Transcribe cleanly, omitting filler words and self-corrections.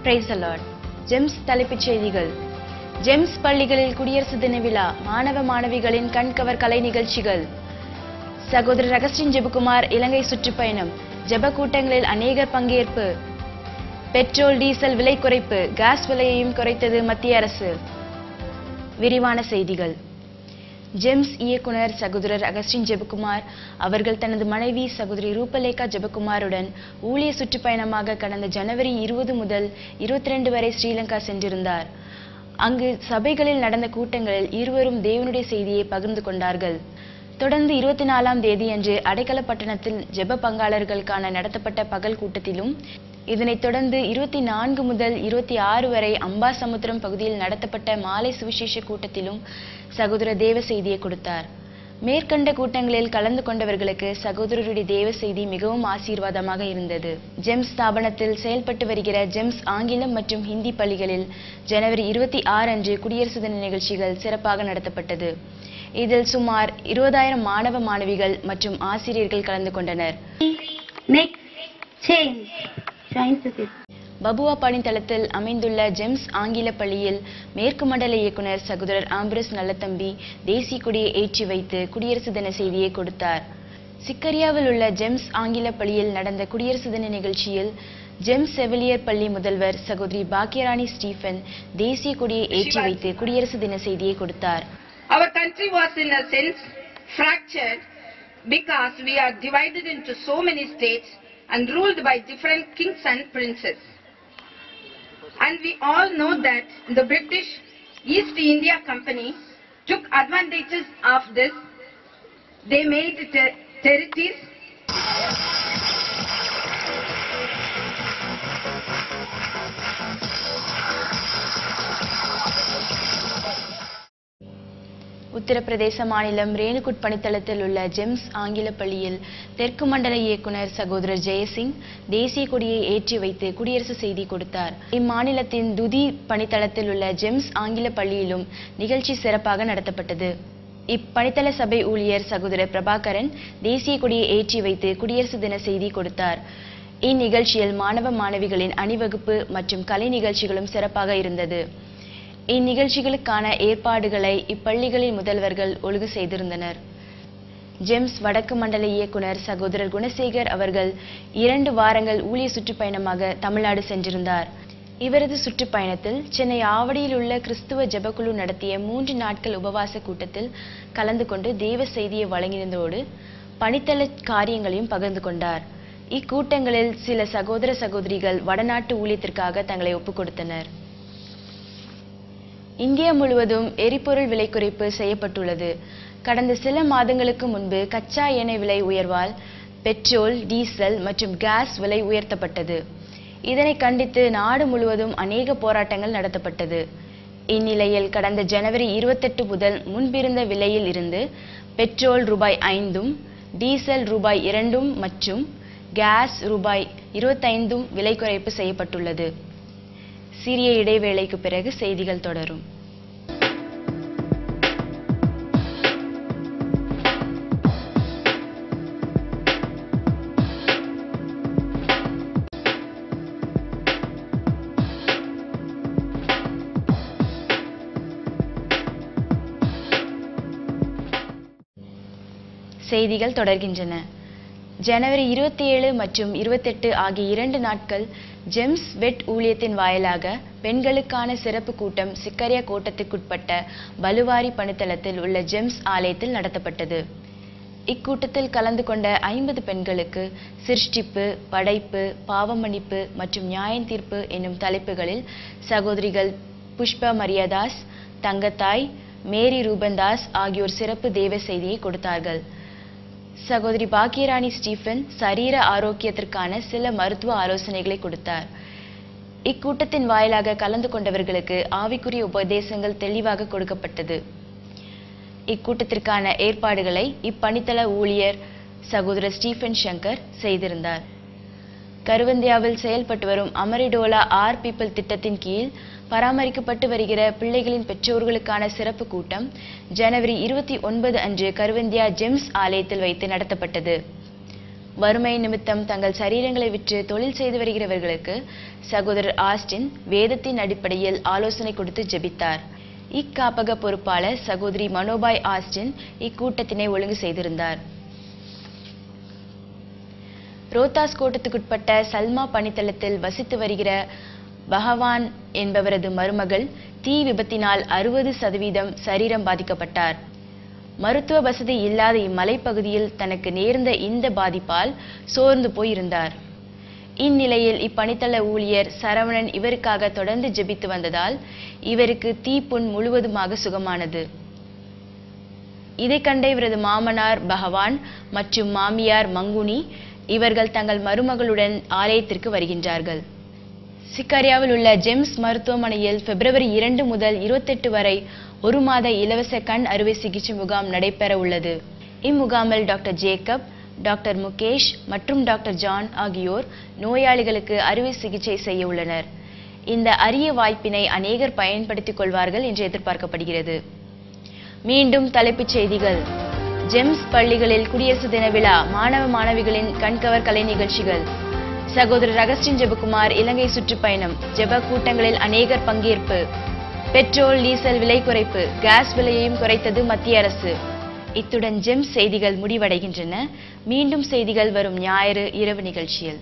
Praise the Lord. Gems தலைப்புச் செய்திகள். Gems பள்ளிகளில் குடியரசு தின விழா, மாணவ மாணவிகளின் கண்கவர் கலை நிகழ்ச்சிகள். சகோதரர் அகஸ்டின் ஜெபகுமார் இலங்கை சுற்றுப்பயணம், ஜெப கூட்டங்களில் அநேகர் பங்கேற்பு. பெட்ரோல் டீசல் விலை குறைப்பு, கேஸ் விலையையும் குறைத்தது மத்திய அரசு. விரிவான செய்திகள். ஜெம்ஸ் இயக்குனர் சகோதரர் அகஸ்டின் ஜெபகுமார் அவர்கள் தனது மனைவி சகோதரி ரூபலேகா ஜெபகுமாருடன் ஊழிய சுற்றுப்பயணமாக கடந்த ஜனவரி 20 முதல் 22 வரை ஸ்ரீலங்கா சென்றிருந்தார். அங்கு சபைகளில் நடந்த கூட்டங்களில் இருவரும் தேவனுடைய செய்தியை பகிர்ந்து கொண்டார்கள். தொடர்ந்து 24ஆம் தேதியன்று அடைக்கலப்பட்டணத்தில் ஜெப பங்காளர்களுக்கான நடத்தப்பட்ட பகல் கூட்டத்திலும், இதனைத் தொடர்ந்து 24 முதல் 26 வரை அம்பாசமுத்திரம் பகுதியில் நடத்தப்பட்ட மாலை சுவிசேஷ கூட்டத்திலும் சகோதரர் தேவ செய்தியை கொடுத்தார். மேற்கண்ட கூட்டங்களில் கலந்து கொண்டவர்களுக்கு சகோதரருடைய தேவ செய்தி மிகவும் ஆசீர்வாதமாக இருந்தது. ஜெம்ஸ் ஸ்தாபனத்தில் செயல்பட்டு வருகிற ஜெம்ஸ் ஆங்கிலம் மற்றும் ஹிந்தி பள்ளிகளில் ஜனவரி 26 அன்று குடியரசு தின நிகழ்ச்சிகள் சிறப்பாக நடத்தப்பட்டது. இதில் சுமார் 20,000 மாணவ மாணவிகள் மற்றும் ஆசிரியர்கள் கலந்து கொண்டனர். பபுவா பணித்தளத்தில் அமைந்துள்ள ஜெம்ஸ் ஆங்கில பள்ளியில் மேற்கு மண்டல இயக்குனர் சகோதரர் ஆம்பிரஸ் நல்லத்தம்பி தேசிய கொடியை ஏற்றி வைத்து குடியரசு தின செய்தியை கொடுத்தார். சிக்கரியாவில் உள்ள ஜெம்ஸ் ஆங்கில பள்ளியில் நடந்த குடியரசு தின நிகழ்ச்சியில் ஜெம்ஸ் செவிலியர் பள்ளி முதல்வர் சகோதரி பாக்கியராணி ஸ்டீஃபன் தேசிய கொடியை ஏற்றி வைத்து குடியரசு தின செய்தியை கொடுத்தார். Our country was in a sense fractured because we are divided into so many states and ruled by different kings and princes. And we all know that the British East India Company took advantages of this. They made territories Uttar Pradesh மாநிலம் ரேணுகுட் பணித்தளத்தில் உள்ள gems ஆங்கில பள்ளியில் தெற்கு மண்டல இயக்குனர் சகோதரர் ஜெயசிங் தேசிய கொடியை ஏற்றி வைத்து குடியரசு செய்தி கொடுத்தார். இம்மாநிலத்தின் துதி பணித்தளத்தில் உள்ள ஜெம்ஸ் ஆங்கில பள்ளியிலும் நிகழ்ச்சி சிறப்பாக நடத்தப்பட்டது. இப்பணித்தள சபை ஊழியர் சகோதரர் பிரபாகரன் தேசிய கொடியை ஏற்றி வைத்து குடியரசு தின செய்தி கொடுத்தார். இந்நிகழ்ச்சியில் மாணவ மாணவிகளின் அணிவகுப்பு மற்றும் கலை நிகழ்ச்சிகளும் சிறப்பாக இருந்தது. இந்நிகழ்ச்சிகளுக்கான ஏற்பாடுகளை இப்பள்ளிகளின் முதல்வர்கள் ஒழுங்கு செய்திருந்தனர். ஜெம்ஸ் வடக்கு மண்டல இயக்குனர் சகோதரர் குணசேகர் அவர்கள் 2 வாரங்கள் ஊழிய சுற்றுப்பயணமாக தமிழ்நாடு சென்றிருந்தார். இவரது சுற்றுப்பயணத்தில் சென்னை ஆவடியில் உள்ள கிறிஸ்துவ ஜெபக்குழு நடத்திய 3 நாட்கள் உபவாச கூட்டத்தில் கலந்து கொண்டு தேவ செய்தியை வழங்கினதோடு பணித்தள காரியங்களையும் பகிர்ந்து கொண்டார். இக்கூட்டங்களில் சில சகோதர சகோதரிகள் வடநாட்டு ஊழியத்திற்காக தங்களை ஒப்புக் கொடுத்தனர். இந்தியா முழுவதும் எரிபொருள் விலை குறைப்பு செய்யப்பட்டுள்ளது. கடந்த சில மாதங்களுக்கு முன்பு கச்சா எண்ணெய் விலை உயர்வால் பெட்ரோல், டீசல் மற்றும் கேஸ் விலை உயர்த்தப்பட்டது. இதனை கண்டித்து நாடு முழுவதும் அநேக போராட்டங்கள் நடத்தப்பட்டது. இந்நிலையில் கடந்த ஜனவரி 28 முதல் முன்பிருந்த விலையில் இருந்து பெட்ரோல் ரூபாய் 5, டீசல் ரூபாய் 2 மற்றும் கேஸ் ரூபாய் 25 விலை குறைப்பு செய்யப்பட்டுள்ளது. சிறிய இடைவேளைக்கு பிறகு செய்திகள் தொடரும். செய்திகள் தொடர்கின்றன. ஜனவரி 27 மற்றும் 28 ஆகிய 2 நாட்கள் ஜெம்ஸ் வெட் ஊழியத்தின் வாயிலாக பெண்களுக்கான சிறப்பு கூட்டம் சிக்கரியா கோட்டத்திற்குட்பட்ட பலுவாரி பணித்தளத்தில் உள்ள ஜெம்ஸ் ஆலயத்தில் நடத்தப்பட்டது. இக்கூட்டத்தில் கலந்து கொண்ட 50 பெண்களுக்கு சிருஷ்டிப்பு, படைப்பு, பாவமன்னிப்பு மற்றும் நியாயத்தீர்ப்பு என்னும் தலைப்புகளில் சகோதரிகள் புஷ்பா மரியாதாஸ், தங்கத்தாய், மேரி ரூபன்தாஸ் ஆகியோர் சிறப்பு தேவ செய்தியை கொடுத்தார்கள். சகோதரி பாக்கியராணி ஸ்டீஃபன் சரீர ஆரோக்கியத்திற்கான சில மருத்துவ ஆலோசனைகளை கொடுத்தார். இக்கூட்டத்தின் வாயிலாக கலந்து கொண்டவர்களுக்கு ஆவிக்குரிய உபதேசங்கள் தெளிவாக கொடுக்கப்பட்டது. இக்கூட்டத்திற்கான ஏற்பாடுகளை இப்பணித்தள ஊழியர் சகோதரர் ஸ்டீஃபன் சங்கர் செய்திருந்தார். கருவந்தியாவில் செயல்பட்டு வரும் அமரிடோலா ஆர் பீப்பிள் திட்டத்தின் கீழ் பராமரிக்கப்பட்டு வருகிற பிள்ளைகளின் பெற்றோர்களுக்கான சிறப்பு கூட்டம் ஜனவரி 29 அன்று கருவந்தியா ஜெம்ஸ் ஆலயத்தில் வைத்து நடத்தப்பட்டது. வறுமை நிமித்தம் தங்கள் சரீரங்களை விற்று தொழில் செய்து வருகிறவர்களுக்கு சகோதரர் ஆஸ்டின் வேதத்தின் அடிப்படையில் ஆலோசனை கொடுத்து ஜெபித்தார். இக்காப்பக பொறுப்பாளர் சகோதரி மனோபாய் ஆஸ்டின் இக்கூட்டத்தினை ஒழுங்கு செய்திருந்தார். ரோத்தாஸ் கோட்டத்துக்குட்பட்ட சல்மா பணித்தளத்தில் வசித்து வருகிற பகவான் என்பவரது மருமகள் தீ விபத்தினால் 60% சரீரம் பாதிக்கப்பட்டார். மருத்துவ வசதி இல்லாத இம்மலைப்பகுதியில் தனக்கு நேர்ந்த இந்த பாதிப்பால் சோர்ந்து போயிருந்தார். இந்நிலையில் இப்பணித்தள ஊழியர் சரவணன் இவருக்காக தொடர்ந்து ஜெபித்து வந்ததால் இவருக்கு தீப்புண் முழுவதுமாக சுகமானது. இதை கண்ட இவரது மாமனார் பகவான் மற்றும் மாமியார் மங்குனி இவர்கள் தங்கள் மருமகளுடன் ஆலயத்திற்கு வருகின்றார்கள். சிக்காரியாவில் உள்ள ஜெம்ஸ் மருத்துவமனையில் பிப்ரவரி 2 முதல் 28 வரை 1 மாத இலவச கண் அறுவை சிகிச்சை முகாம் நடைபெற உள்ளது. இம்முகாமில் டாக்டர் ஜேக்கப், டாக்டர் முகேஷ் மற்றும் டாக்டர் ஜான் ஆகியோர் நோயாளிகளுக்கு அறுவை சிகிச்சை செய்ய உள்ளனர். இந்த அரிய வாய்ப்பினை அநேகர் பயன்படுத்திக் கொள்வார்கள் என்று எதிர்பார்க்கப்படுகிறது. மீண்டும் தலைப்புச் செய்திகள். ஜெம்ஸ் பள்ளிகளில் குடியரசு தின விழா, மாணவ மாணவிகளின் கண்கவர் கலை நிகழ்ச்சிகள். சகோதரர் அகஸ்டின் ஜெபக்குமார் இலங்கை சுற்றுப்பயணம், ஜெப கூட்டங்களில் அநேகர் பங்கேற்பு. பெட்ரோல் டீசல் விலை குறைப்பு, கேஸ் விலையையும் குறைத்தது மத்திய அரசு. இத்துடன் ஜெம்ஸ் செய்திகள் முடிவடைகின்றன. மீண்டும் செய்திகள் வரும் ஞாயிறு இரவு நிகழ்ச்சியில்.